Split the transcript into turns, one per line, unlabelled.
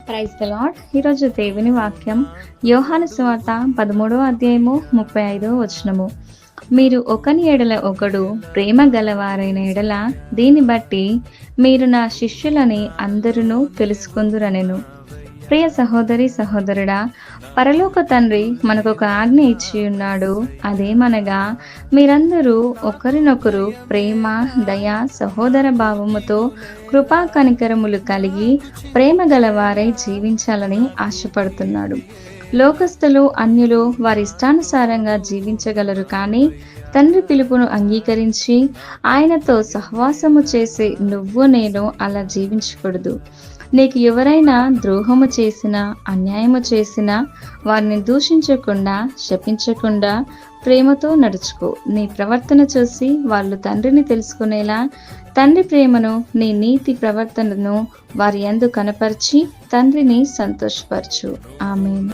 Praise the lord. ఈరోజు దేవుని వాక్యం యోహాను సువార్త 13వ అధ్యాయము 35వ వచనము. మీరు ఒకని ఎడల ఒకడు ప్రేమ గలవారైన ఎడల దీన్ని బట్టి మీరు నా శిష్యులని అందరూ తెలుసుకుందురనెను. ప్రియ సహోదరి సహోదరుడా, పరలోక తండ్రి మనకొక ఆజ్ఞ ఇచ్చి ఉన్నాడు. అదేమనగా మీరందరూ ఒకరినొకరు ప్రేమ, దయ, సహోదర భావముతో కృపా కనికరములు కలిగి ప్రేమ గలవారై జీవించాలని ఆశపడుతున్నాడు. లోకస్తులు, అన్యులు వారి ఇష్టానుసారంగా జీవించగలరు, కానీ తండ్రి పిలుపును అంగీకరించి ఆయనతో సహవాసము చేసే నువ్వు నేను అలా జీవించకూడదు. నీకు ఎవరైనా ద్రోహము చేసినా, అన్యాయము చేసినా వారిని దూషించకుండా, శపించకుండా ప్రేమతో నడుచుకో. నీ ప్రవర్తన చూసి వాళ్ళు తండ్రిని తెలుసుకునేలా తండ్రి ప్రేమను, నీ నీతి ప్రవర్తనను వారి యందు కనపరిచి తండ్రిని సంతోషపరచు. ఆమేన్.